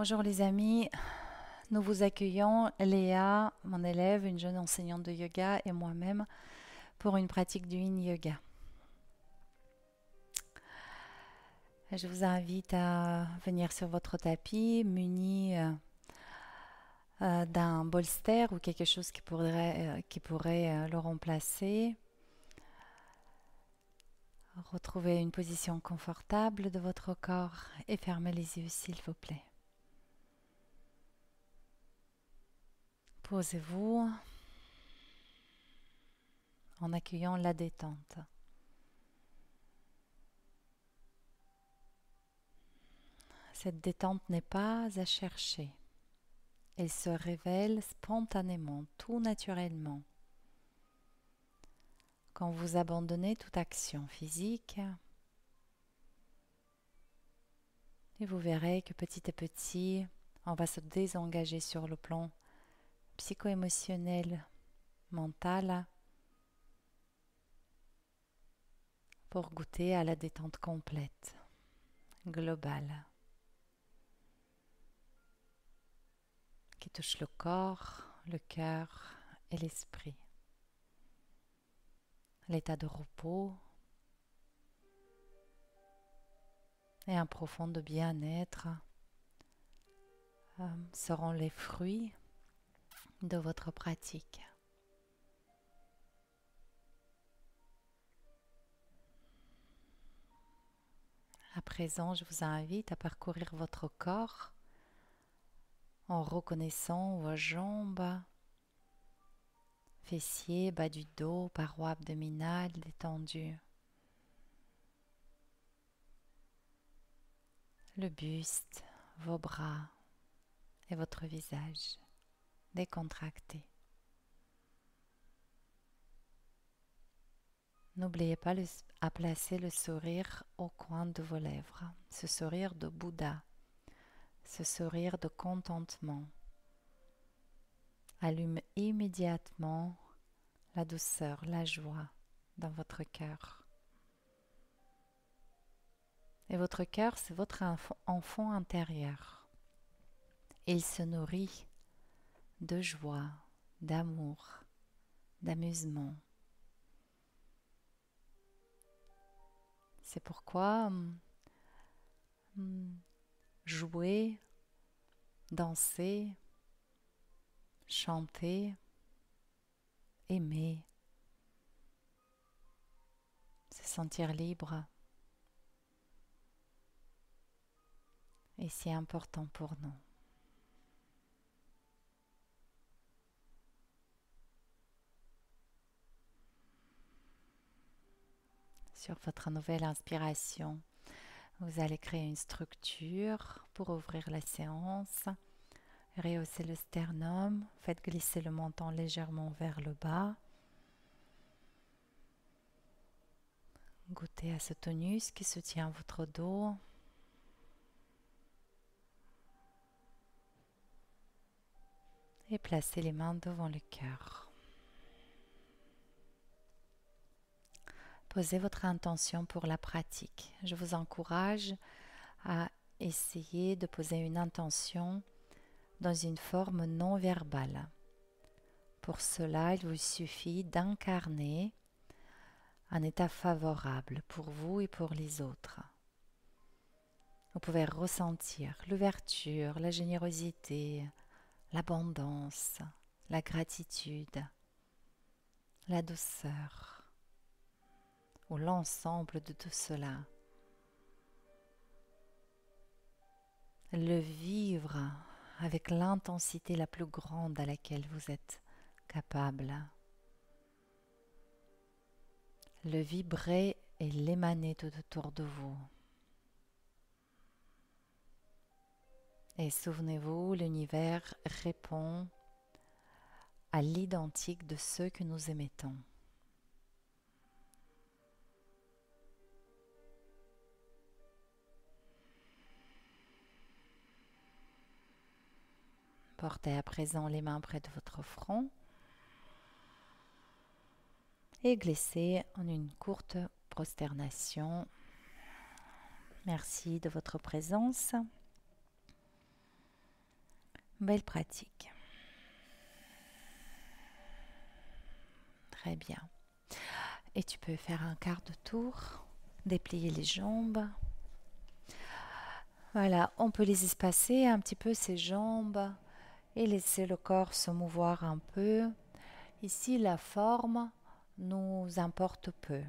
Bonjour les amis, nous vous accueillons, Léa, mon élève, une jeune enseignante de yoga et moi-même pour une pratique du Yin Yoga. Je vous invite à venir sur votre tapis muni d'un bolster ou quelque chose qui pourrait le remplacer. Retrouvez une position confortable de votre corps et fermez les yeux s'il vous plaît. Posez-vous en accueillant la détente. Cette détente n'est pas à chercher. Elle se révèle spontanément, tout naturellement. Quand vous abandonnez toute action physique, et vous verrez que petit à petit, on va se désengager sur le plan psycho-émotionnel, mental, pour goûter à la détente complète, globale, qui touche le corps, le cœur et l'esprit. L'état de repos et un profond de bien-être seront les fruits de votre pratique. À présent, je vous invite à parcourir votre corps en reconnaissant vos jambes, fessiers, bas du dos, parois abdominales détendues, le buste, vos bras et votre visage décontracté. N'oubliez pas à placer le sourire au coin de vos lèvres, ce sourire de Bouddha, ce sourire de contentement. Allume immédiatement la douceur, la joie dans votre cœur. Et votre cœur, c'est votre enfant intérieur. Il se nourrit de joie, d'amour, d'amusement. C'est pourquoi jouer, danser, chanter, aimer, se sentir libre est si important pour nous. Sur votre nouvelle inspiration, vous allez créer une structure pour ouvrir la séance. Rehaussez le sternum, faites glisser le menton légèrement vers le bas. Goûtez à ce tonus qui soutient votre dos. Et placez les mains devant le cœur. Posez votre intention pour la pratique. Je vous encourage à essayer de poser une intention dans une forme non verbale. Pour cela, il vous suffit d'incarner un état favorable pour vous et pour les autres. Vous pouvez ressentir l'ouverture, la générosité, l'abondance, la gratitude, la douceur, ou l'ensemble de tout cela. Le vivre avec l'intensité la plus grande à laquelle vous êtes capable. Le vibrer et l'émaner tout autour de vous. Et souvenez-vous, l'univers répond à l'identique de ceux que nous émettons. Portez à présent les mains près de votre front et glissez en une courte prosternation. Merci de votre présence. Belle pratique. Très bien. Et tu peux faire un quart de tour, déplier les jambes. Voilà, on peut les espacer un petit peu ces jambes et laisser le corps se mouvoir un peu. Ici, la forme nous importe peu.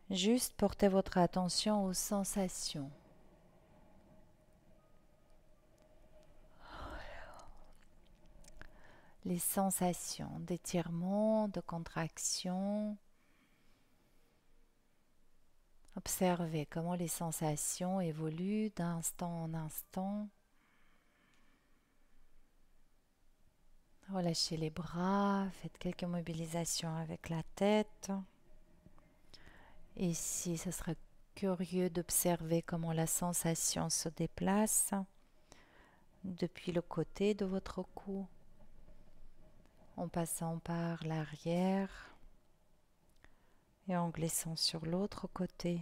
Juste portez votre attention aux sensations. Les sensations d'étirement, de contraction. Observez comment les sensations évoluent d'instant en instant. Relâchez les bras, faites quelques mobilisations avec la tête. Ici, ce serait curieux d'observer comment la sensation se déplace depuis le côté de votre cou, en passant par l'arrière et en glissant sur l'autre côté.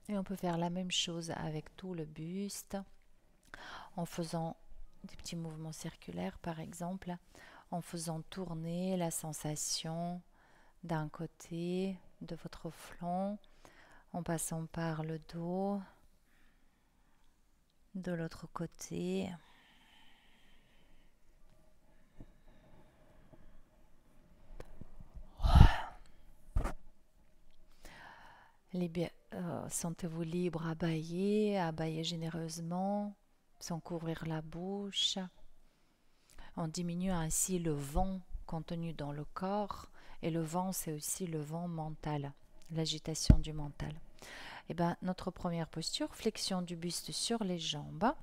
Et on peut faire la même chose avec tout le buste, en faisant des petits mouvements circulaires par exemple, en faisant tourner la sensation d'un côté de votre flanc, en passant par le dos, de l'autre côté. Sentez-vous libre à bailler généreusement, sans couvrir la bouche. On diminue ainsi le vent contenu dans le corps, et le vent, c'est aussi le vent mental, l'agitation du mental. Et bien, notre première posture, flexion du buste sur les jambes.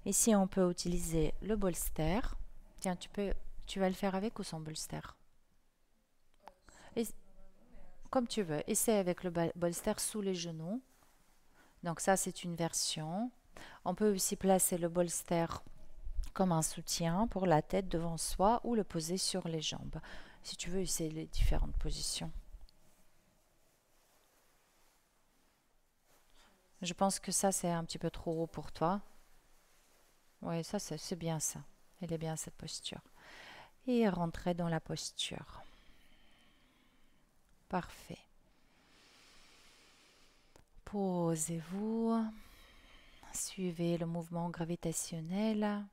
Ici, on peut utiliser le bolster. Tiens, tu vas le faire avec ou sans bolster? Et, comme tu veux. Essaie avec le bolster sous les genoux. Donc ça, c'est une version. On peut aussi placer le bolster comme un soutien pour la tête devant soi ou le poser sur les jambes. Si tu veux, essayer les différentes positions. Je pense que ça, c'est un petit peu trop haut pour toi. Oui, ça, c'est bien ça. Elle est bien cette posture. Et rentrez dans la posture. Parfait. Posez-vous. Suivez le mouvement gravitationnel.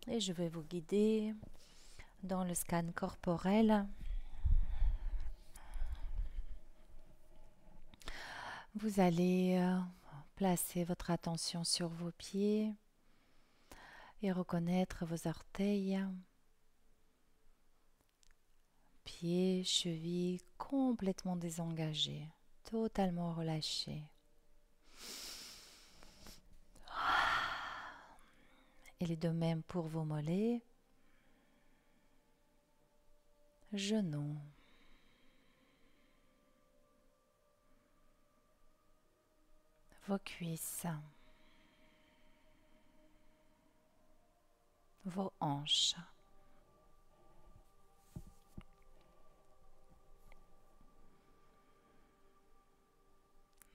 Et je vais vous guider dans le scan corporel. Vous allez placer votre attention sur vos pieds et reconnaître vos orteils. Pieds, chevilles complètement désengagés, totalement relâchés. Et de même pour vos mollets, genoux. Vos cuisses, vos hanches.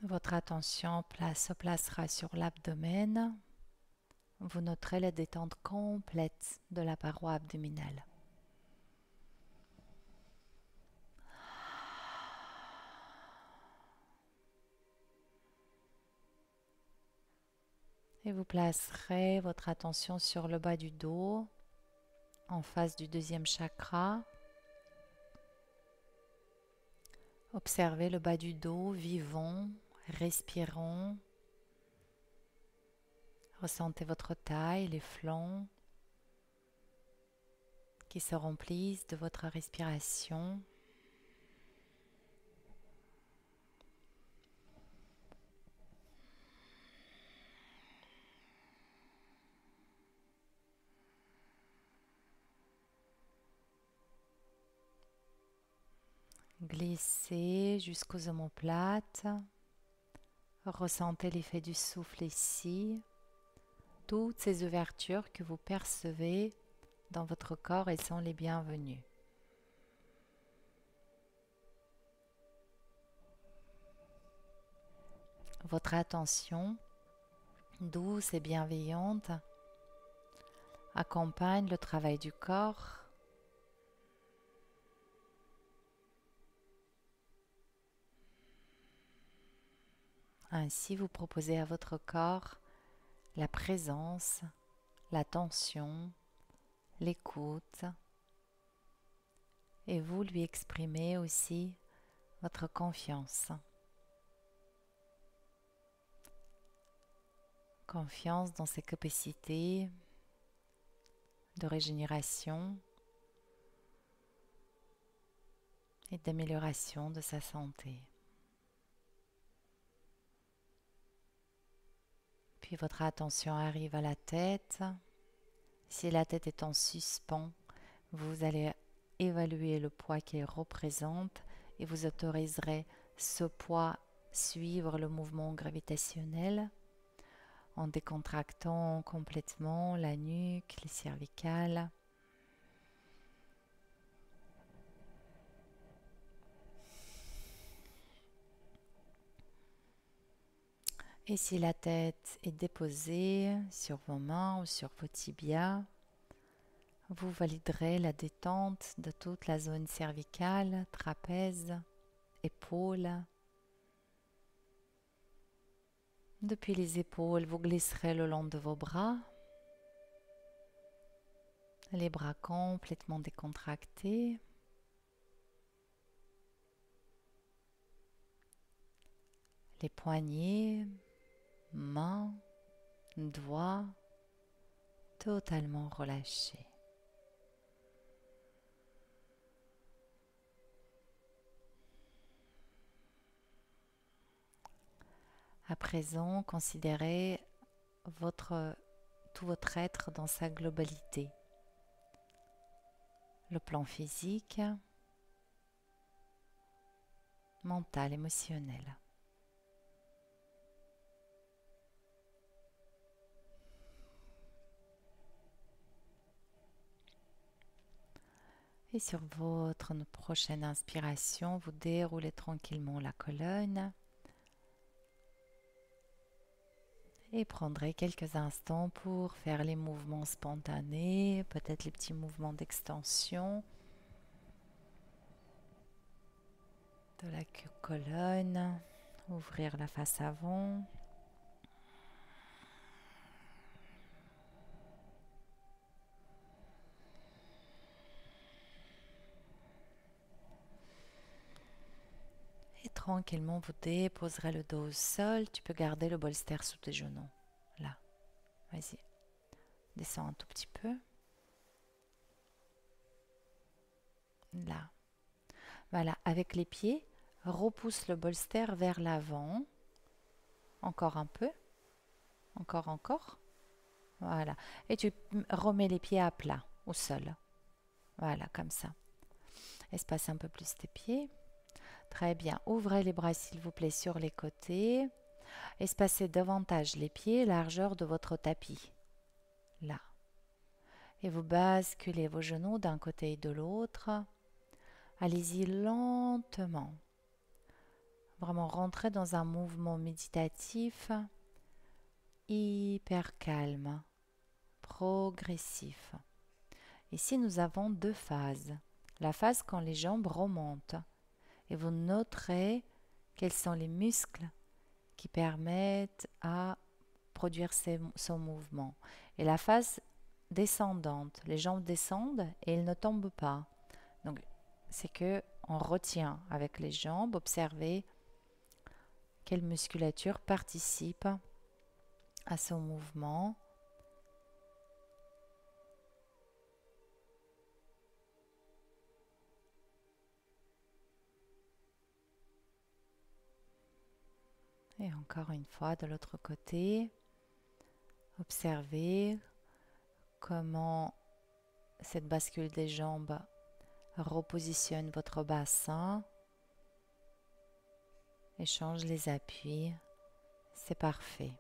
Votre attention se placera sur l'abdomen. Vous noterez la détente complète de la paroi abdominale. Et vous placerez votre attention sur le bas du dos, en face du deuxième chakra. Observez le bas du dos, vivons, respirons. Ressentez votre taille, les flancs qui se remplissent de votre respiration. Glissez jusqu'aux omoplates. Ressentez l'effet du souffle ici. Toutes ces ouvertures que vous percevez dans votre corps et sont les bienvenues. votre attention douce et bienveillante accompagne le travail du corps. Ainsi, vous proposez à votre corps la présence, l'attention, l'écoute, et vous lui exprimez aussi votre confiance. Confiance dans ses capacités de régénération et d'amélioration de sa santé. Puis votre attention arrive à la tête. Si la tête est en suspens, vous allez évaluer le poids qu'elle représente et vous autoriserez ce poids suivre le mouvement gravitationnel en décontractant complètement la nuque, les cervicales. Et si la tête est déposée sur vos mains ou sur vos tibias, vous validerez la détente de toute la zone cervicale, trapèze, épaules. Depuis les épaules, vous glisserez le long de vos bras, les bras complètement décontractés. Les poignets, mains, doigts, totalement relâchés. À présent, considérez tout votre être dans sa globalité. Le plan physique, mental, émotionnel. Et sur votre prochaine inspiration, vous déroulez tranquillement la colonne et prendrez quelques instants pour faire les mouvements spontanés, peut-être les petits mouvements d'extension de la colonne, ouvrir la face avant. Et tranquillement, vous déposerez le dos au sol. Tu peux garder le bolster sous tes genoux. Là, vas-y. Descends un tout petit peu. Là. Voilà, avec les pieds, repousse le bolster vers l'avant. Encore un peu. Encore. Voilà. Et tu remets les pieds à plat, au sol. Voilà, comme ça. Espace un peu plus tes pieds. Très bien. Ouvrez les bras, s'il vous plaît, sur les côtés. Espacez davantage les pieds, largeur de votre tapis. Là. Et vous basculez vos genoux d'un côté et de l'autre. Allez-y lentement. Vraiment rentrer dans un mouvement méditatif hyper calme, progressif. Ici, nous avons deux phases. La phase quand les jambes remontent. Et vous noterez quels sont les muscles qui permettent à produire ce mouvement. Et la phase descendante, les jambes descendent et elles ne tombent pas. Donc, c'est que on retient avec les jambes, observez quelle musculature participe à ce mouvement. Et encore une fois, de l'autre côté, observez comment cette bascule des jambes repositionne votre bassin et change les appuis. C'est parfait.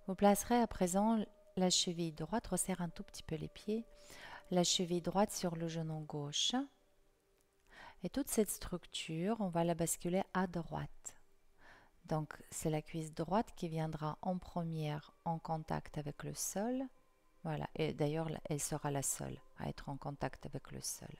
Vous placerez à présent la cheville droite, resserre un tout petit peu les pieds, la cheville droite sur le genou gauche. Et toute cette structure, on va la basculer à droite. Donc, c'est la cuisse droite qui viendra en première en contact avec le sol. Voilà, et d'ailleurs, elle sera la seule à être en contact avec le sol.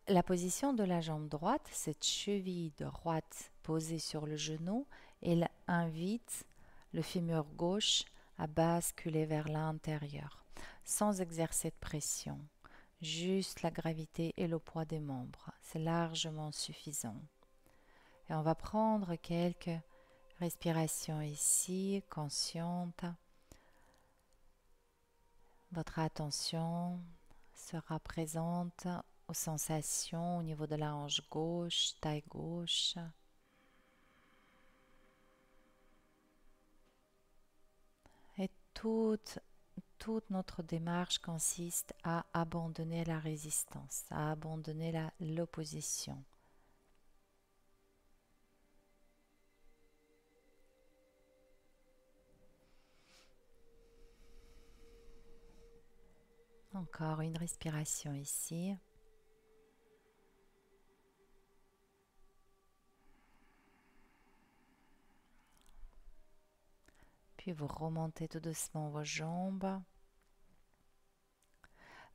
La position de la jambe droite, cette cheville droite posée sur le genou, elle invite le fémur gauche à basculer vers l'intérieur, sans exercer de pression. Juste la gravité et le poids des membres, c'est largement suffisant. Et on va prendre quelques respirations ici, conscientes. Votre attention sera présente aux sensations au niveau de la hanche gauche, taille gauche. Et toute notre démarche consiste à abandonner la résistance, à abandonner l'opposition. Encore une respiration ici. Puis vous remontez tout doucement vos jambes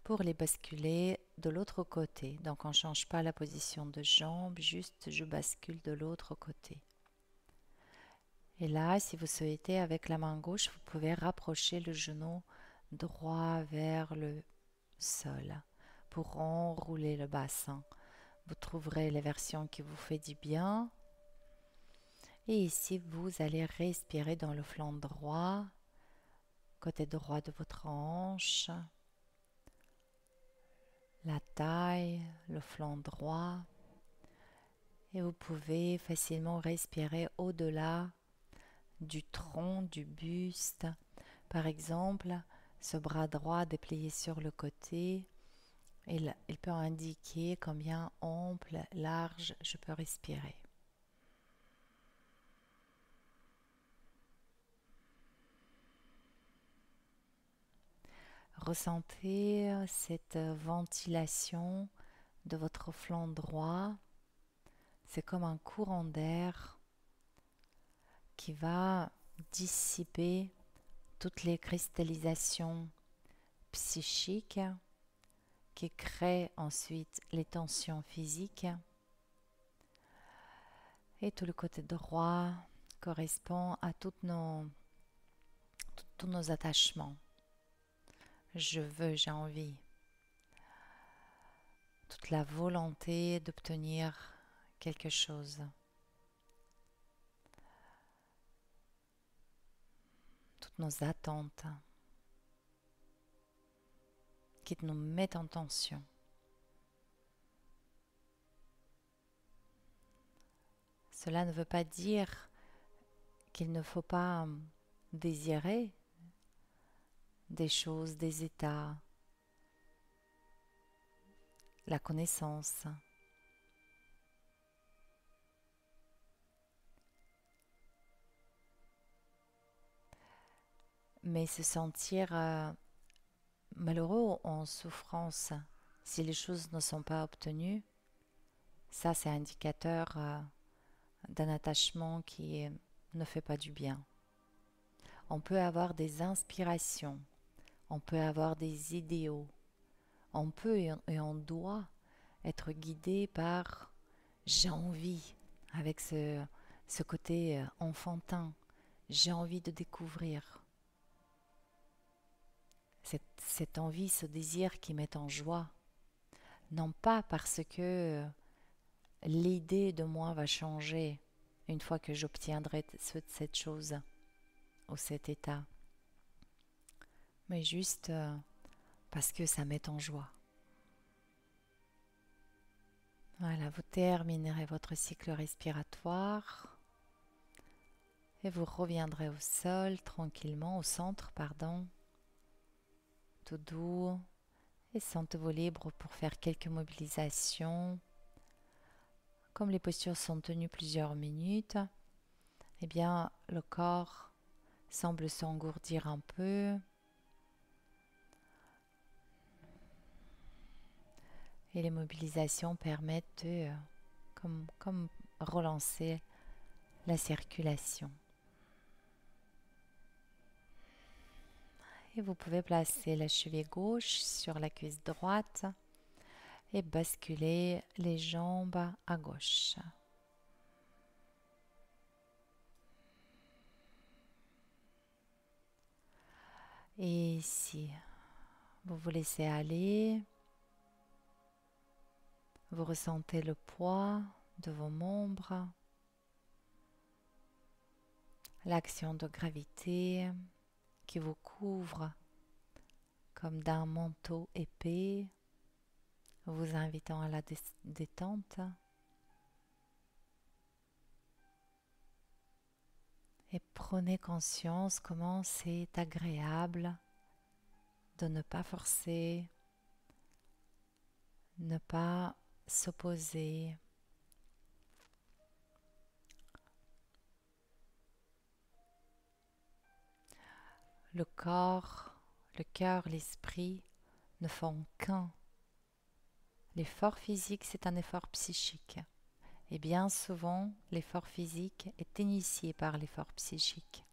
pour les basculer de l'autre côté. Donc on ne change pas la position de jambes, juste je bascule de l'autre côté. Et là, si vous souhaitez, avec la main gauche, vous pouvez rapprocher le genou droit vers le sol pour enrouler le bassin. Vous trouverez les versions qui vous fait du bien. Et ici, vous allez respirer dans le flanc droit, côté droit de votre hanche, la taille, le flanc droit. Et vous pouvez facilement respirer au-delà du tronc, du buste. Par exemple, ce bras droit déplié sur le côté, il peut indiquer combien ample, large je peux respirer. Ressentez cette ventilation de votre flanc droit. C'est comme un courant d'air qui va dissiper toutes les cristallisations psychiques qui créent ensuite les tensions physiques. Et tout le côté droit correspond à tous nos attachements. Je veux, j'ai envie. Toute la volonté d'obtenir quelque chose. Toutes nos attentes qui nous mettent en tension. Cela ne veut pas dire qu'il ne faut pas désirer des choses, des états, la connaissance. Mais se sentir malheureux ou en souffrance si les choses ne sont pas obtenues, ça c'est indicateur d'un attachement qui ne fait pas du bien. On peut avoir des inspirations, on peut avoir des idéaux, on peut et on doit être guidé par j'ai envie, avec ce côté enfantin, j'ai envie de découvrir. Cette envie, ce désir qui met en joie, non pas parce que l'idée de moi va changer une fois que j'obtiendrai cette chose ou cet état, mais juste parce que ça met en joie. Voilà, vous terminerez votre cycle respiratoire et vous reviendrez au sol tranquillement, au centre, pardon, tout doux, et sentez-vous libre pour faire quelques mobilisations. Comme les postures sont tenues plusieurs minutes, eh bien le corps semble s'engourdir un peu. Et les mobilisations permettent de comme relancer la circulation. Et vous pouvez placer la cheville gauche sur la cuisse droite et basculer les jambes à gauche. Et ici, vous vous laissez aller. Vous ressentez le poids de vos membres, l'action de gravité qui vous couvre comme d'un manteau épais, vous invitant à la détente. Et prenez conscience comment c'est agréable de ne pas forcer, ne pas s'opposer. Le corps, le cœur, l'esprit ne font qu'un. L'effort physique, c'est un effort psychique. Et bien souvent, l'effort physique est initié par l'effort psychique.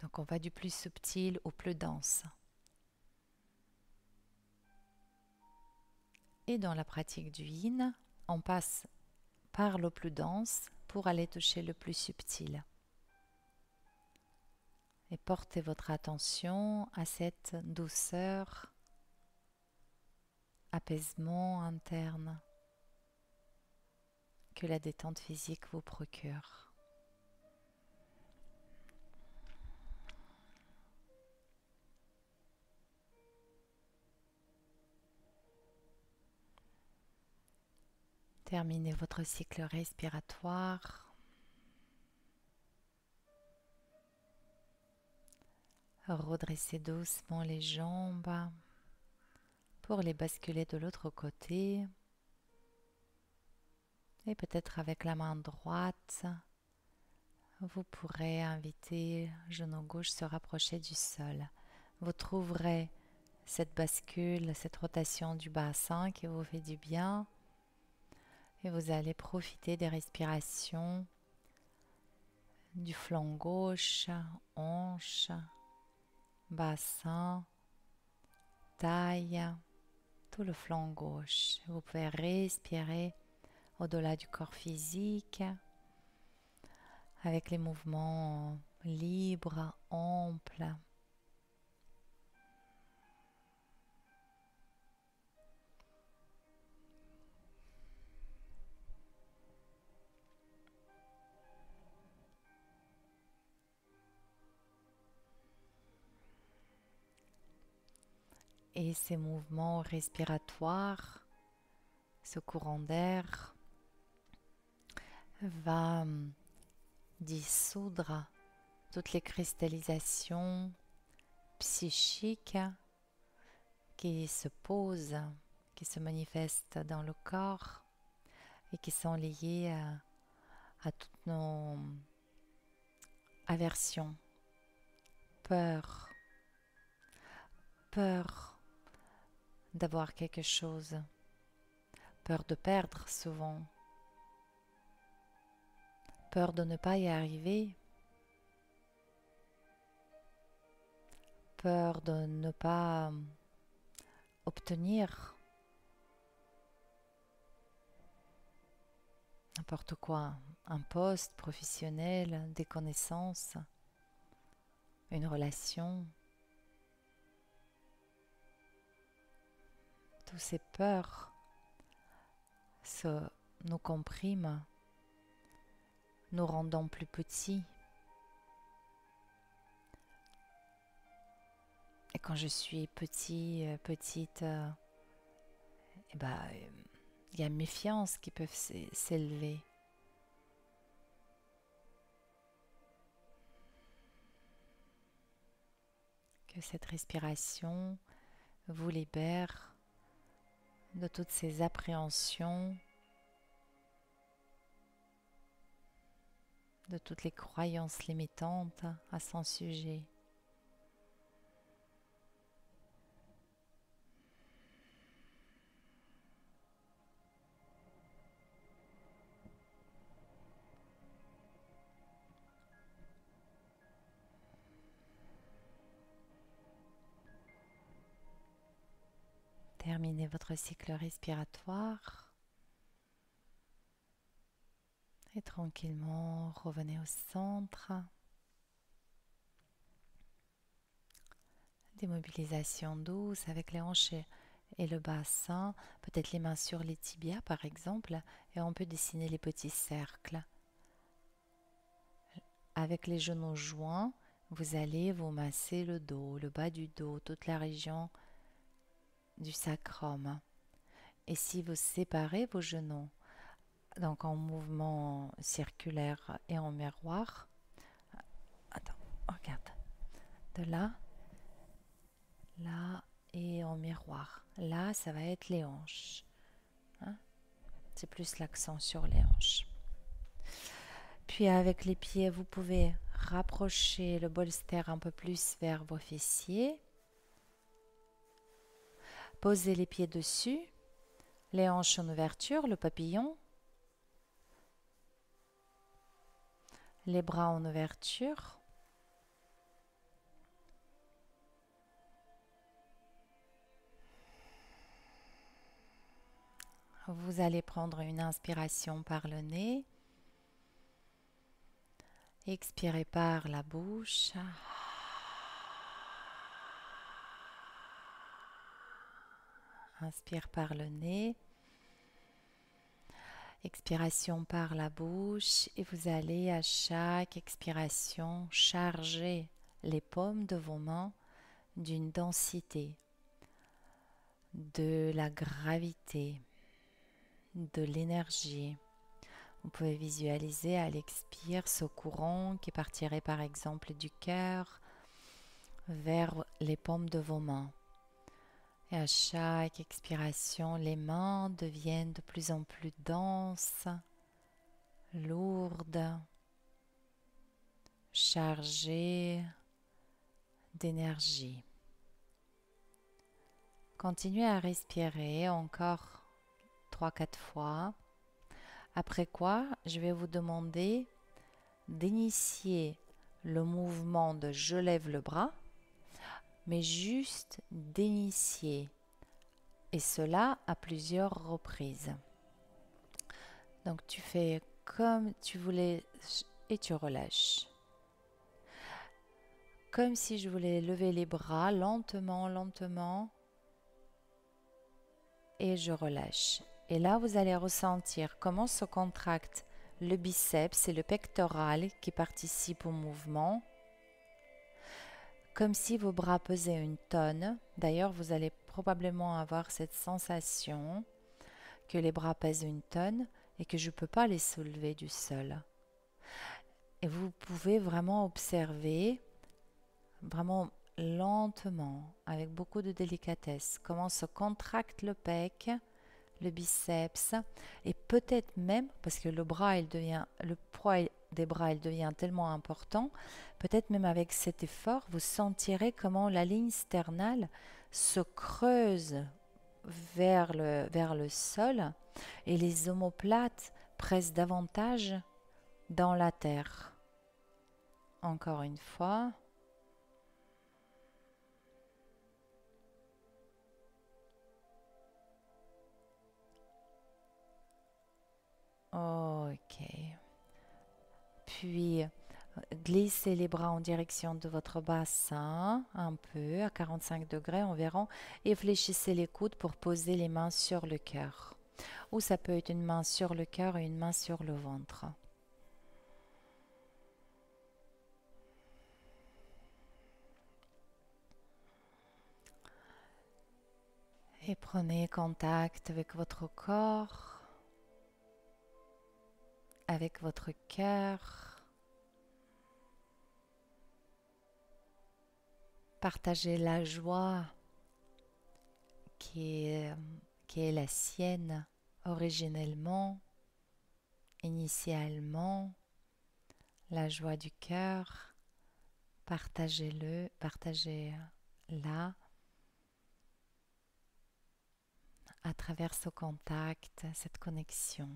Donc on va du plus subtil au plus dense. Et dans la pratique du yin, on passe par le plus dense pour aller toucher le plus subtil. Et portez votre attention à cette douceur, apaisement interne que la détente physique vous procure. Terminez votre cycle respiratoire. Redressez doucement les jambes pour les basculer de l'autre côté. Et peut-être avec la main droite, vous pourrez inviter le genou gauche se rapprocher du sol. Vous trouverez cette bascule, cette rotation du bassin qui vous fait du bien. Et vous allez profiter des respirations du flanc gauche, hanche, bassin, taille, tout le flanc gauche. Vous pouvez respirer au-delà du corps physique avec les mouvements libres, amples. Et ces mouvements respiratoires, ce courant d'air va dissoudre toutes les cristallisations psychiques qui se posent, qui se manifestent dans le corps et qui sont liées à toutes nos aversions, peur d'avoir quelque chose, peur de perdre souvent, peur de ne pas y arriver, peur de ne pas obtenir n'importe quoi, un poste professionnel, des connaissances, une relation. Toutes ces peurs nous compriment, nous rendant plus petits. Et quand je suis petite, il y a méfiance qui peuvent s'élever. Que cette respiration vous libère de toutes ces appréhensions, de toutes les croyances limitantes à son sujet. Terminez votre cycle respiratoire et tranquillement revenez au centre. Démobilisation douce avec les hanches et le bassin, peut-être les mains sur les tibias par exemple, et on peut dessiner les petits cercles. Avec les genoux joints, vous allez vous masser le dos, le bas du dos, toute la région du sacrum. Et si vous séparez vos genoux, donc en mouvement circulaire et en miroir, attends, regarde, de là, là et en miroir. Là, ça va être les hanches. Hein? C'est plus l'accent sur les hanches. Puis avec les pieds, vous pouvez rapprocher le bolster un peu plus vers vos fessiers. Posez les pieds dessus, les hanches en ouverture, le papillon. Les bras en ouverture. Vous allez prendre une inspiration par le nez. Expirez par la bouche. Inspire par le nez. Expiration par la bouche et vous allez à chaque expiration charger les paumes de vos mains d'une densité, de la gravité, de l'énergie. Vous pouvez visualiser à l'expire ce courant qui partirait par exemple du cœur vers les paumes de vos mains. Et à chaque expiration, les mains deviennent de plus en plus denses, lourdes, chargées d'énergie. Continuez à respirer encore 3-4 fois. Après quoi, je vais vous demander d'initier le mouvement de je lève le bras, mais juste d'initier, et cela à plusieurs reprises. Donc tu fais comme tu voulais et tu relâches. Comme si je voulais lever les bras lentement, lentement, et je relâche. Et là, vous allez ressentir comment se contracte le biceps et le pectoral qui participent au mouvement. Comme si vos bras pesaient une tonne. D'ailleurs, vous allez probablement avoir cette sensation que les bras pèsent une tonne et que je ne peux pas les soulever du sol. Et vous pouvez vraiment observer, vraiment lentement, avec beaucoup de délicatesse, comment se contracte le pec, le biceps, et peut-être même, parce que le poids des bras il devient tellement important, peut-être même avec cet effort, vous sentirez comment la ligne sternale se creuse vers le sol et les omoplates pressent davantage dans la terre. Encore une fois. Ok. Puis, glissez les bras en direction de votre bassin, un peu, à 45 degrés environ, et fléchissez les coudes pour poser les mains sur le cœur. Ou ça peut être une main sur le cœur et une main sur le ventre. Et prenez contact avec votre corps, avec votre cœur. Partagez la joie qui est la sienne originellement, initialement, la joie du cœur. Partagez-la à travers ce contact, cette connexion.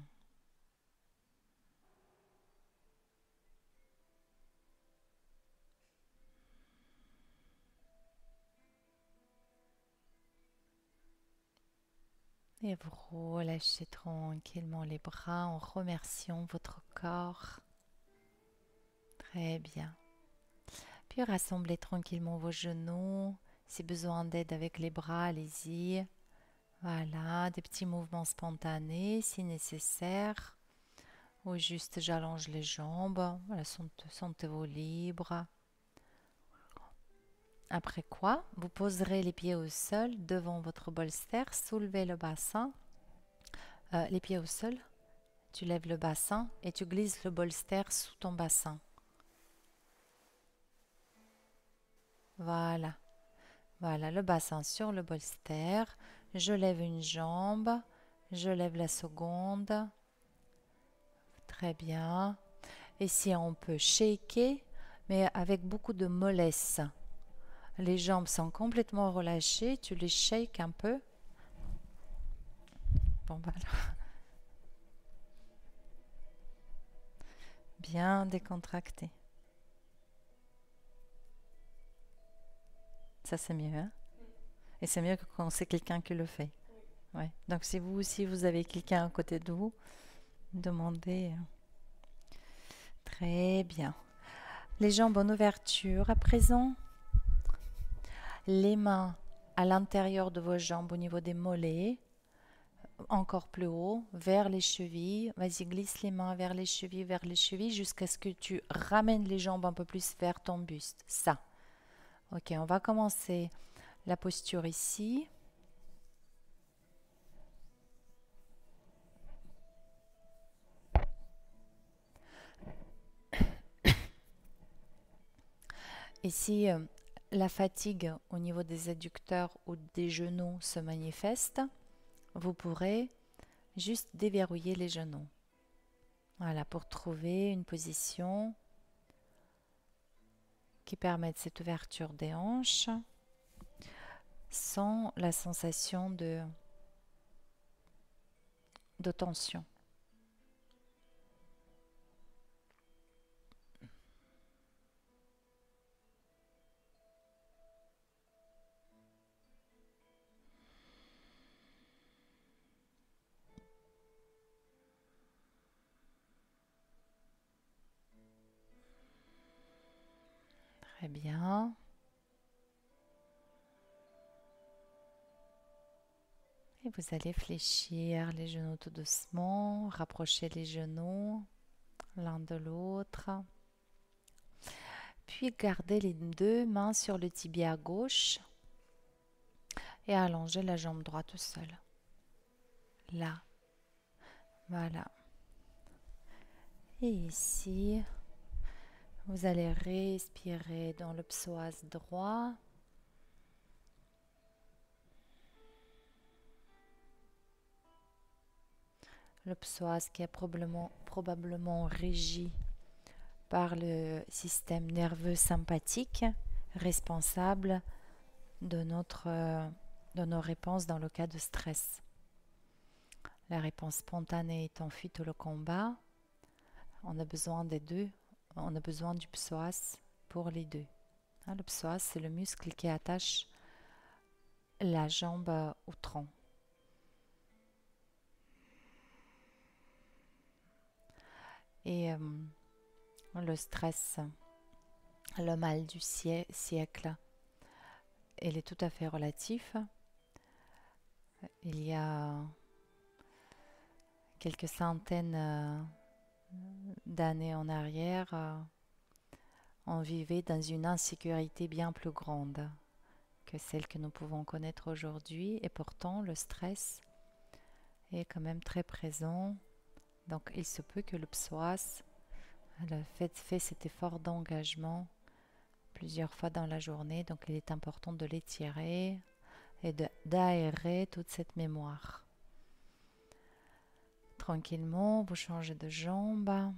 Et vous relâchez tranquillement les bras en remerciant votre corps. Très bien. Puis rassemblez tranquillement vos genoux. Si besoin d'aide avec les bras, allez-y. Voilà, des petits mouvements spontanés si nécessaire. Ou juste j'allonge les jambes. Voilà, sentez-vous libre. Après quoi, vous poserez les pieds au sol devant votre bolster, soulevez le bassin, les pieds au sol, tu lèves le bassin et tu glisses le bolster sous ton bassin. Voilà, voilà le bassin sur le bolster, je lève une jambe, je lève la seconde, très bien. Ici on peut shaker, mais avec beaucoup de mollesse. Les jambes sont complètement relâchées, tu les shakes un peu. Bon, voilà. Bien décontracté. Ça, c'est mieux, hein? Et c'est mieux que quand c'est quelqu'un qui le fait. Ouais. Donc, si vous aussi, vous avez quelqu'un à côté de vous, demandez. Très bien. Les jambes en ouverture à présent. Les mains à l'intérieur de vos jambes au niveau des mollets. Encore plus haut, vers les chevilles. Vas-y, glisse les mains vers les chevilles, jusqu'à ce que tu ramènes les jambes un peu plus vers ton buste. Ça. Ok, on va commencer la posture ici. Et si la fatigue au niveau des adducteurs ou des genoux se manifeste, vous pourrez juste déverrouiller les genoux. Voilà, pour trouver une position qui permette cette ouverture des hanches sans la sensation de tension. Très bien. Et vous allez fléchir les genoux tout doucement, rapprocher les genoux l'un de l'autre. Puis gardez les deux mains sur le tibia gauche et allonger la jambe droite au sol. Là. Voilà. Et ici, vous allez respirer dans le psoas droit. Le psoas qui est probablement régi par le système nerveux sympathique, responsable de nos réponses dans le cas de stress. La réponse spontanée étant fuite ou le combat, on a besoin des deux. On a besoin du psoas pour les deux. Le psoas, c'est le muscle qui attache la jambe au tronc. Et le stress, le mal du siècle, il est tout à fait relatif. Il y a quelques centaines d'années en arrière, on vivait dans une insécurité bien plus grande que celle que nous pouvons connaître aujourd'hui. Et pourtant, le stress est quand même très présent. Donc, il se peut que le psoas fait cet effort d'engagement plusieurs fois dans la journée. Donc, il est important de l'étirer et d'aérer toute cette mémoire. Tranquillement, vous changez de jambe.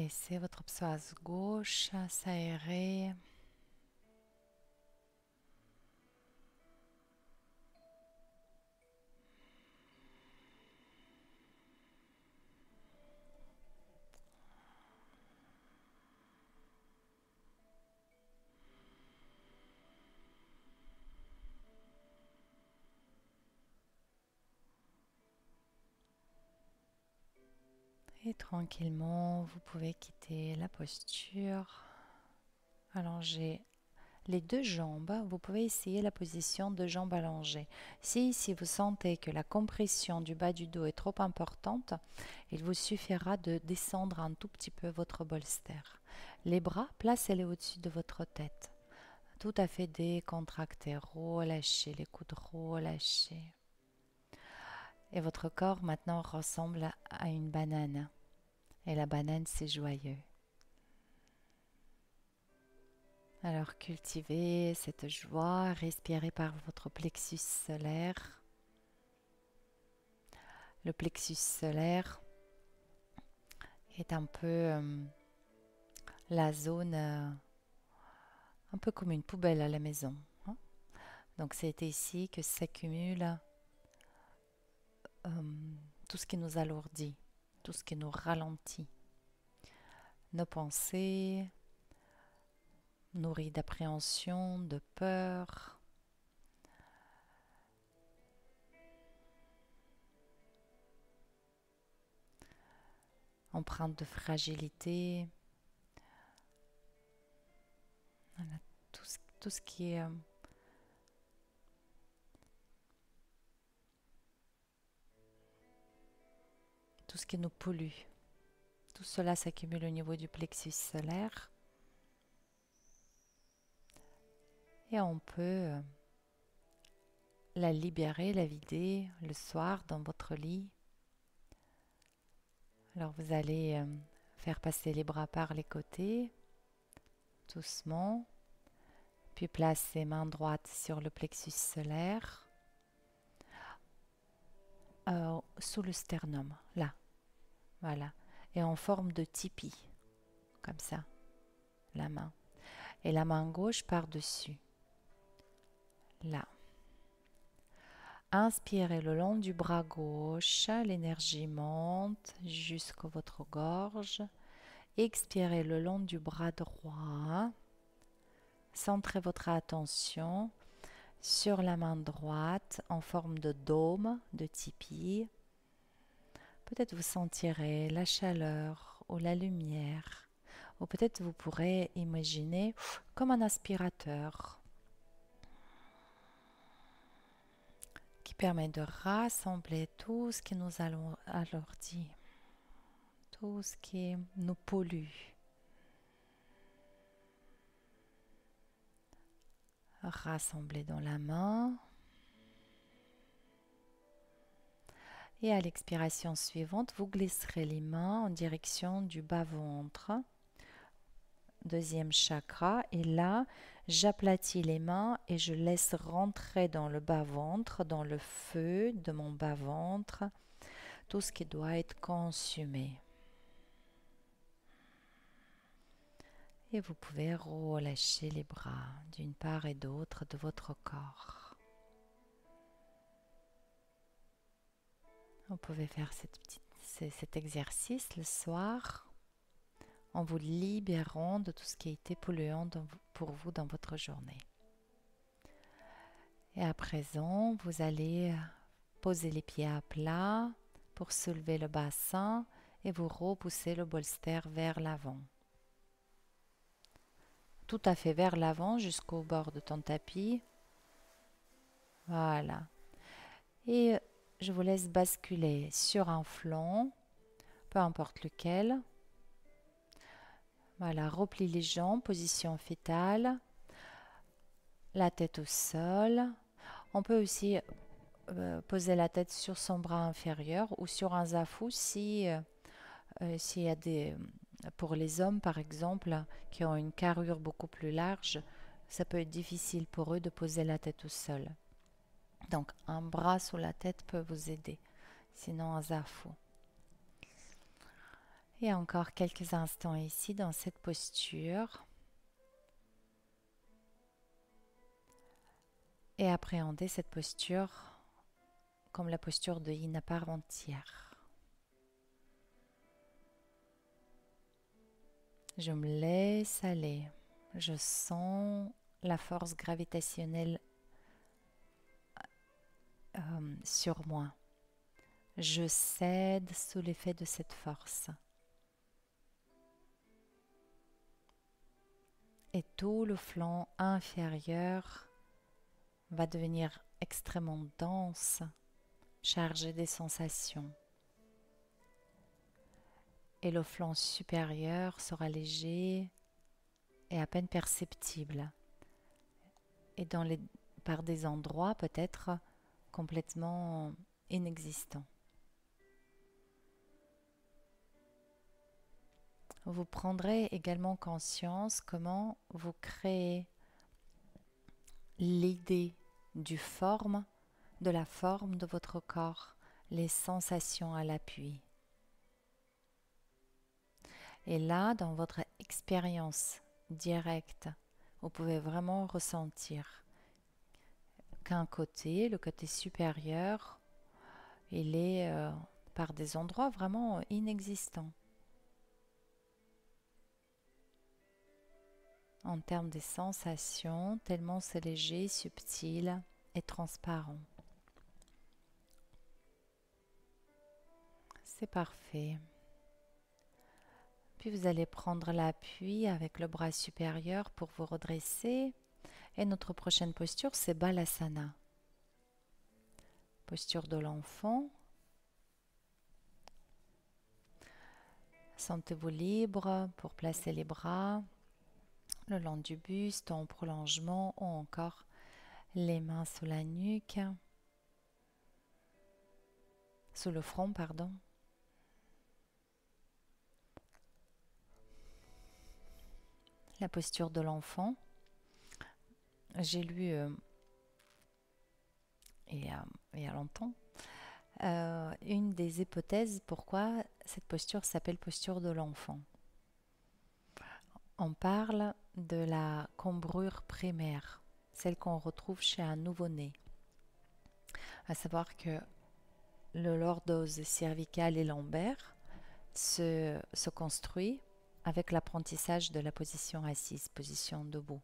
Laissez votre psoas gauche s'aérer. Et tranquillement, vous pouvez quitter la posture. Allongez les deux jambes. Vous pouvez essayer la position de jambes allongées. Si vous sentez que la compression du bas du dos est trop importante, il vous suffira de descendre un tout petit peu votre bolster. Les bras, placez-les au-dessus de votre tête. Tout à fait décontracté. Relâchez les coudes, relâchez. Et votre corps maintenant ressemble à une banane. Et la banane, c'est joyeux. Alors cultivez cette joie, respirez par votre plexus solaire. Le plexus solaire est un peu la zone, un peu comme une poubelle à la maison. Hein. Donc c'est ici que s'accumule tout ce qui nous alourdit, tout ce qui nous ralentit. Nos pensées nourries d'appréhension, de peur. Empreintes de fragilité. Voilà, tout ce qui est tout ce qui nous pollue. Tout cela s'accumule au niveau du plexus solaire. Et on peut la libérer, la vider le soir dans votre lit. Alors vous allez faire passer les bras par les côtés, doucement. Puis placez main droite sur le plexus solaire, sous le sternum, là. Voilà. Et en forme de tipi, comme ça, la main. Et la main gauche par-dessus, là. Inspirez le long du bras gauche, l'énergie monte jusqu'à votre gorge. Expirez le long du bras droit. Centrez votre attention sur la main droite en forme de dôme, de tipi. Peut-être vous sentirez la chaleur ou la lumière. Ou peut-être vous pourrez imaginer comme un aspirateur qui permet de rassembler tout ce qui nous alourdit, tout ce qui nous pollue. Rassembler dans la main. Et à l'expiration suivante, vous glisserez les mains en direction du bas-ventre, deuxième chakra. Et là, j'aplatis les mains et je laisse rentrer dans le bas-ventre, dans le feu de mon bas-ventre, tout ce qui doit être consumé. Et vous pouvez relâcher les bras d'une part et d'autre de votre corps. Vous pouvez faire cet exercice le soir en vous libérant de tout ce qui a été polluant pour vous dans votre journée. Et à présent, vous allez poser les pieds à plat pour soulever le bassin et vous repousser le bolster vers l'avant. Tout à fait vers l'avant jusqu'au bord de ton tapis. Voilà. Et je vous laisse basculer sur un flanc, peu importe lequel. Voilà, replie les jambes, position fétale, la tête au sol. On peut aussi poser la tête sur son bras inférieur ou sur un zafu s'il y a pour les hommes par exemple qui ont une carrure beaucoup plus large, ça peut être difficile pour eux de poser la tête au sol. Donc un bras sous la tête peut vous aider, sinon un zafu. Et encore quelques instants ici dans cette posture. Et appréhendez cette posture comme la posture de yin à part entière. Je me laisse aller. Je sens la force gravitationnelle sur moi. Je cède sous l'effet de cette force. Et tout le flanc inférieur va devenir extrêmement dense, chargé des sensations. Et le flanc supérieur sera léger et à peine perceptible. Et par des endroits peut-être complètement inexistants. Vous prendrez également conscience comment vous créez l'idée de la forme de votre corps, les sensations à l'appui. Et là, dans votre expérience directe, vous pouvez vraiment ressentir qu'un côté, le côté supérieur, il est par des endroits vraiment inexistants. En termes des sensations, tellement c'est léger, subtil et transparent. C'est parfait. Puis vous allez prendre l'appui avec le bras supérieur pour vous redresser. Et notre prochaine posture, c'est Balasana. Posture de l'enfant. Sentez-vous libre pour placer les bras le long du buste en prolongement ou encore les mains sous la nuque, sous le front, pardon. La posture de l'enfant. J'ai lu il y a longtemps une des hypothèses pourquoi cette posture s'appelle posture de l'enfant. On parle de la cambrure primaire, celle qu'on retrouve chez un nouveau-né. À savoir que le lordose cervical et lombaire se construit avec l'apprentissage de la position assise, position debout.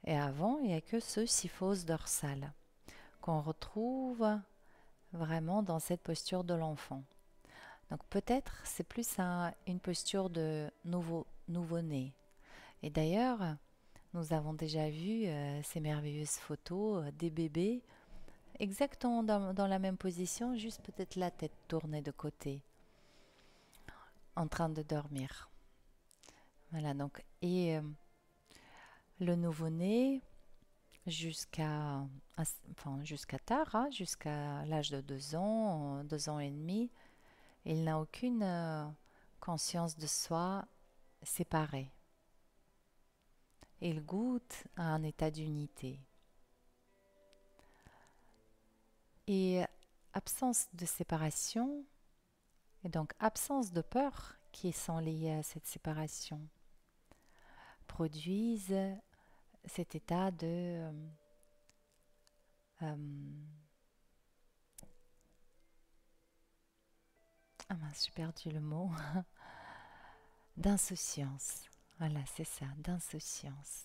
Et avant, il n'y a que ce syphose dorsal qu'on retrouve vraiment dans cette posture de l'enfant. Donc peut-être c'est plus une posture de nouveau-né. Et d'ailleurs, nous avons déjà vu ces merveilleuses photos des bébés exactement dans la même position, juste peut-être la tête tournée de côté, en train de dormir. Voilà, donc, et le nouveau-né, jusqu'à tard, hein, jusqu'à l'âge de 2 ans et demi, il n'a aucune conscience de soi séparée. Il goûte à un état d'unité. Et absence de séparation, et donc absence de peur qui sont liées à cette séparation, produisent cet état de ah mince, j'ai perdu le mot, d'insouciance. Voilà, c'est ça, d'insouciance.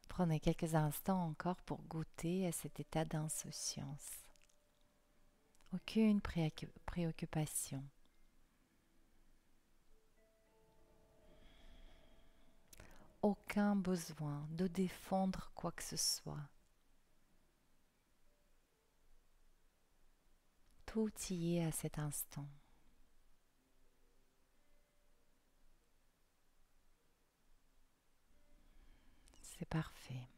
Prenez quelques instants encore pour goûter à cet état d'insouciance. Aucune préoccupation. Aucun besoin de défendre quoi que ce soit. Tout y est à cet instant. C'est parfait.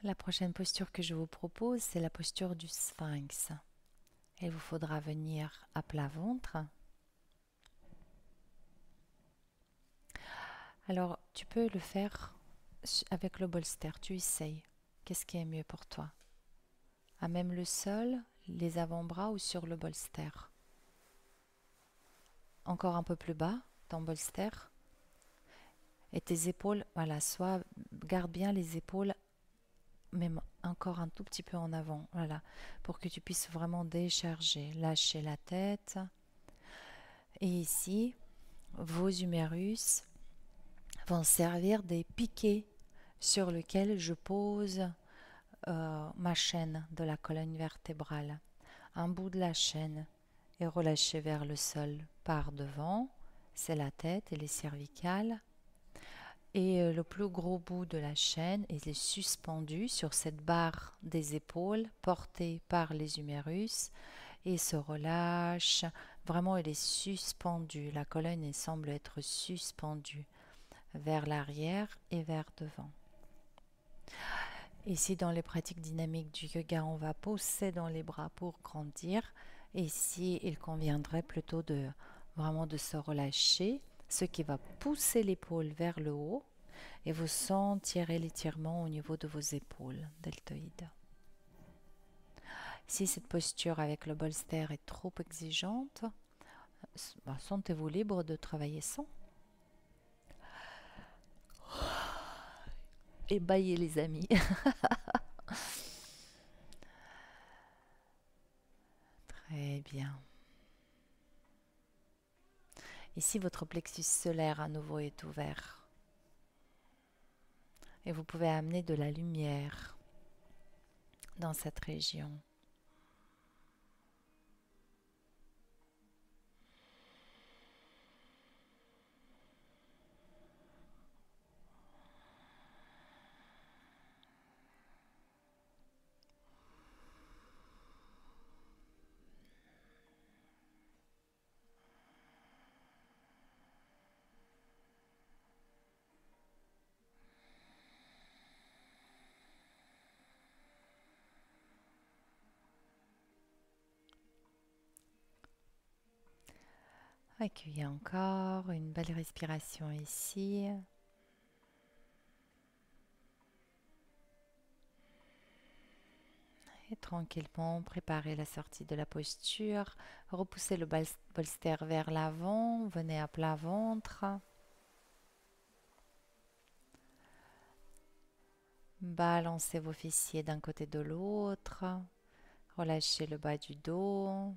La prochaine posture que je vous propose, c'est la posture du sphinx. Il vous faudra venir à plat ventre. Alors, tu peux le faire avec le bolster. Tu essayes. Qu'est-ce qui est mieux pour toi? à même le sol, les avant-bras ou sur le bolster. Encore un peu plus bas, ton bolster. Et tes épaules, voilà, soit garde bien les épaules, même encore un tout petit peu en avant, voilà, pour que tu puisses vraiment décharger, lâcher la tête. Et ici, vos humérus vont servir des piquets sur lesquels je pose ma chaîne de la colonne vertébrale. Un bout de la chaîne est relâché vers le sol par devant, c'est la tête et les cervicales. Et le plus gros bout de la chaîne est suspendu sur cette barre des épaules portée par les humérus et se relâche. Vraiment, elle est suspendue. La colonne semble être suspendue vers l'arrière et vers devant. Ici, dans les pratiques dynamiques du yoga, on va pousser dans les bras pour grandir. Ici, il conviendrait plutôt de vraiment de se relâcher, ce qui va pousser l'épaule vers le haut et vous sentirez l'étirement au niveau de vos épaules deltoïdes. Si cette posture avec le bolster est trop exigeante, sentez-vous libre de travailler sans. Et baillez les amis. Très bien. Ici, votre plexus solaire à nouveau est ouvert. Et vous pouvez amener de la lumière dans cette région. Accueillez encore une belle respiration ici. Et tranquillement, préparez la sortie de la posture. Repoussez le bolster vers l'avant. Venez à plat ventre. Balancez vos fessiers d'un côté de l'autre. Relâchez le bas du dos.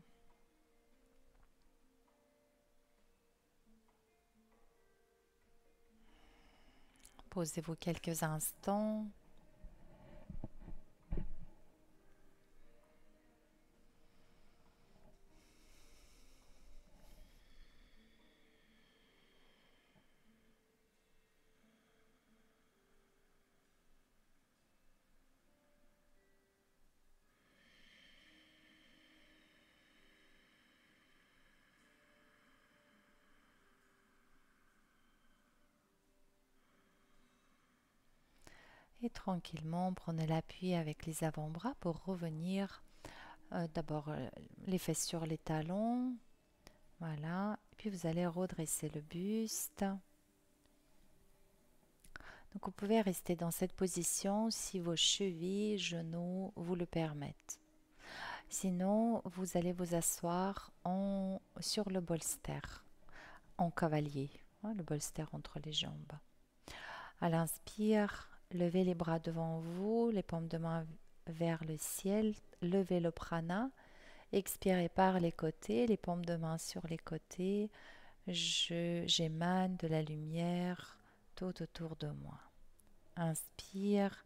Posez-vous quelques instants. Et tranquillement, prenez l'appui avec les avant-bras pour revenir. D'abord, les fesses sur les talons. Voilà. Et puis, vous allez redresser le buste. Donc, vous pouvez rester dans cette position si vos chevilles, genoux vous le permettent. Sinon, vous allez vous asseoir sur le bolster, en cavalier, le bolster entre les jambes. À l'inspire, levez les bras devant vous, les paumes de main vers le ciel, levez le prana, expirez par les côtés, les paumes de main sur les côtés. J'émane de la lumière tout autour de moi. Inspire,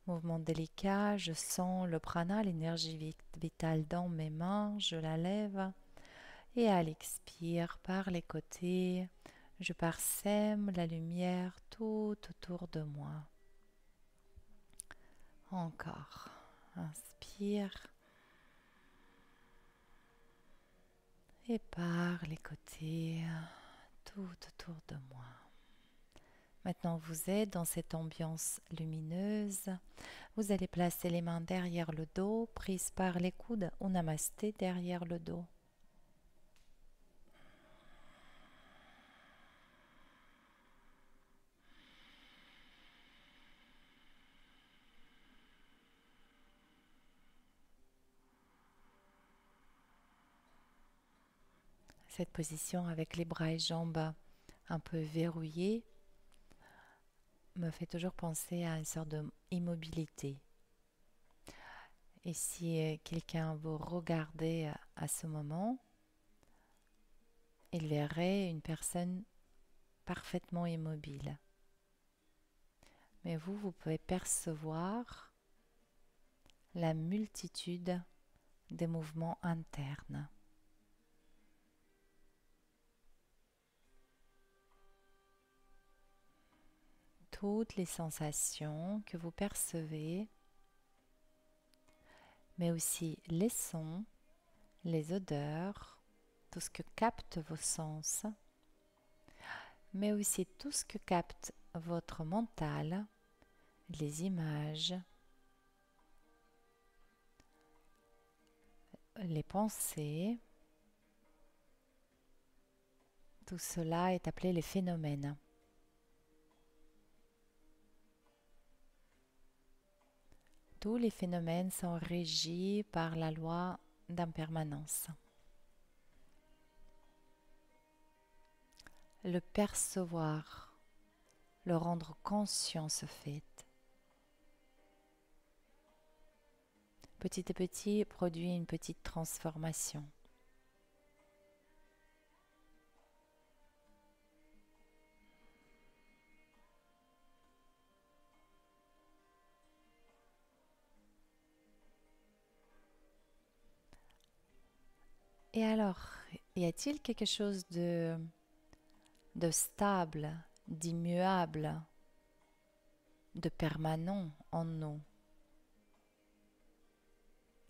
mouvement délicat, je sens le prana, l'énergie vitale dans mes mains, je la lève. Et à l'expire, par les côtés, je parsème la lumière tout autour de moi. Encore. Inspire. Et par les côtés, tout autour de moi. Maintenant, vous êtes dans cette ambiance lumineuse. Vous allez placer les mains derrière le dos, prises par les coudes ou namasté derrière le dos. Cette position avec les bras et jambes un peu verrouillés me fait toujours penser à une sorte d'immobilité. Et si quelqu'un vous regardait à ce moment, il verrait une personne parfaitement immobile. Mais vous pouvez percevoir la multitude des mouvements internes. Toutes les sensations que vous percevez, mais aussi les sons, les odeurs, tout ce que captent vos sens, mais aussi tout ce que capte votre mental, les images, les pensées. Tout cela est appelé les phénomènes. Tous les phénomènes sont régis par la loi d'impermanence. Le percevoir, le rendre conscient se fait. Petit à petit, produit une petite transformation. Et alors, y a-t-il quelque chose de stable, d'immuable, de permanent en nous?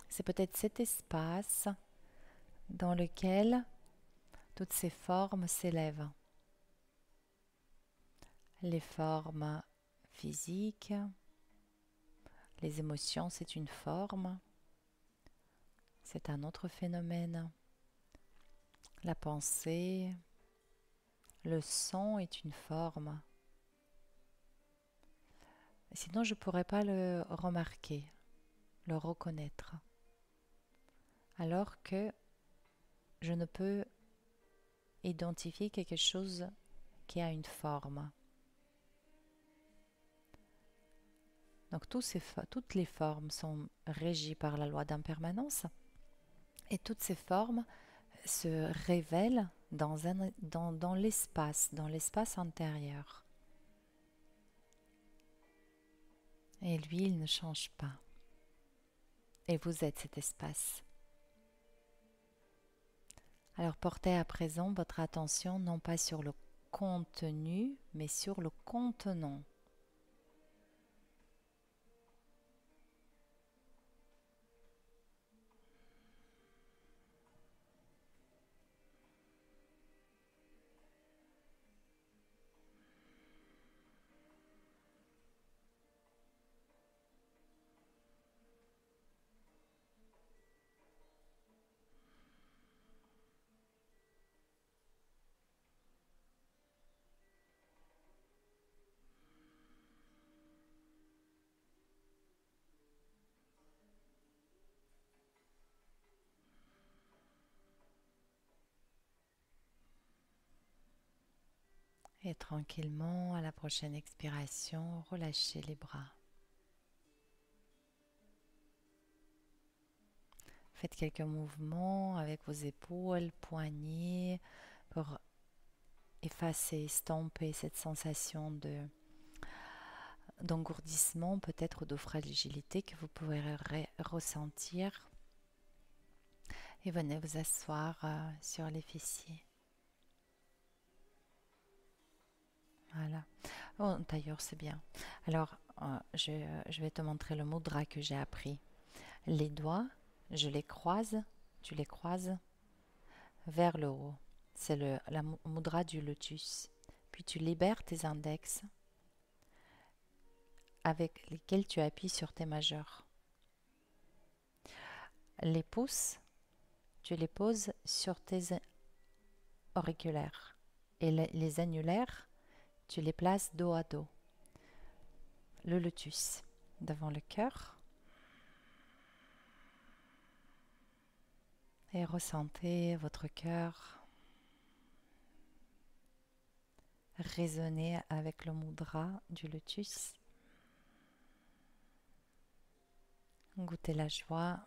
C'est peut-être cet espace dans lequel toutes ces formes s'élèvent. Les formes physiques, les émotions, c'est une forme, c'est un autre phénomène. La pensée, le son est une forme. Sinon, je ne pourrais pas le remarquer, le reconnaître. Alors que je ne peux identifier quelque chose qui a une forme. Donc toutes les formes sont régies par la loi d'impermanence et toutes ces formes se révèlent dans l'espace intérieur. Et lui, il ne change pas. Et vous êtes cet espace. Alors portez à présent votre attention non pas sur le contenu, mais sur le contenant. Et tranquillement, à la prochaine expiration, relâchez les bras. Faites quelques mouvements avec vos épaules, poignets, pour effacer, estomper cette sensation d'engourdissement, peut-être de fragilité que vous pouvez ressentir. Et venez vous asseoir sur les fessiers. Voilà. Oh, d'ailleurs, c'est bien. Alors, je vais te montrer le mudra que j'ai appris. Les doigts, je les croise, tu les croises vers le haut. C'est la mudra du lotus. Puis tu libères tes index avec lesquels tu appuies sur tes majeurs. Les pouces, tu les poses sur tes auriculaires. Et les annulaires, tu les places dos à dos. Le lotus devant le cœur. Et ressentez votre cœur résonner avec le mudra du lotus. Goûtez la joie.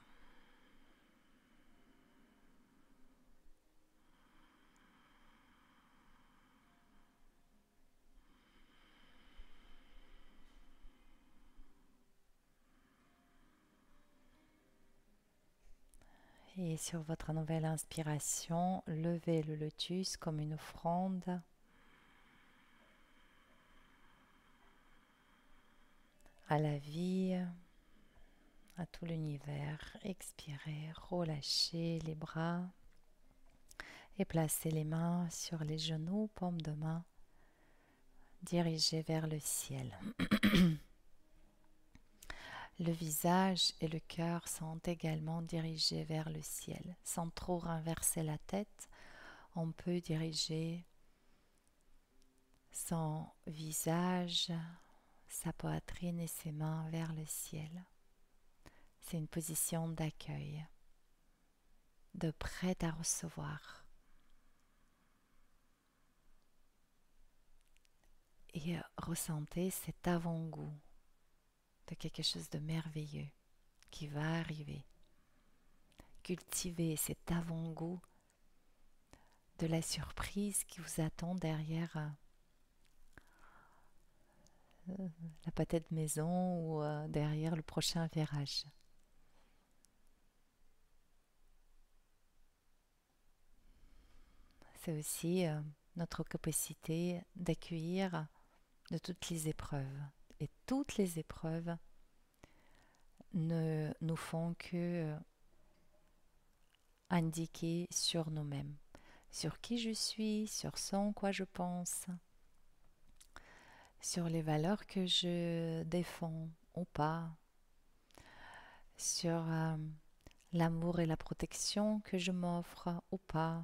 Et sur votre nouvelle inspiration, levez le lotus comme une offrande à la vie, à tout l'univers. Expirez, relâchez les bras et placez les mains sur les genoux, paumes de main, dirigez vers le ciel. Le visage et le cœur sont également dirigés vers le ciel. Sans trop renverser la tête, on peut diriger son visage, sa poitrine et ses mains vers le ciel. C'est une position d'accueil, de prête à recevoir. Et ressentez cet avant-goût de quelque chose de merveilleux qui va arriver. Cultivez cet avant-goût de la surprise qui vous attend derrière la pâté de maison ou derrière le prochain virage. C'est aussi notre capacité d'accueillir de toutes les épreuves. Et toutes les épreuves ne nous font que indiquer sur nous-mêmes, sur qui je suis, sur ce en quoi je pense, sur les valeurs que je défends ou pas, sur l'amour et la protection que je m'offre ou pas.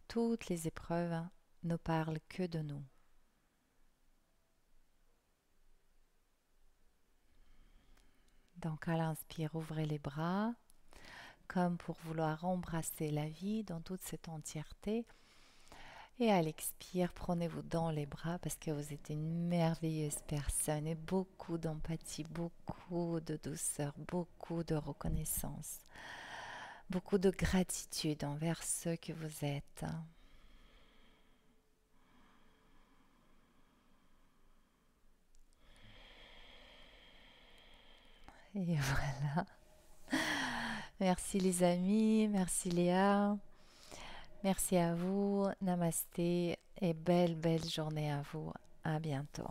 Toutes les épreuves ne parlent que de nous. Donc à l'inspire, ouvrez les bras, comme pour vouloir embrasser la vie dans toute cette entièreté. Et à l'expire, prenez-vous dans les bras parce que vous êtes une merveilleuse personne et beaucoup d'empathie, beaucoup de douceur, beaucoup de reconnaissance, beaucoup de gratitude envers ceux que vous êtes. Et voilà. Merci les amis, merci Léa. Merci à vous, namasté et belle journée à vous. À bientôt.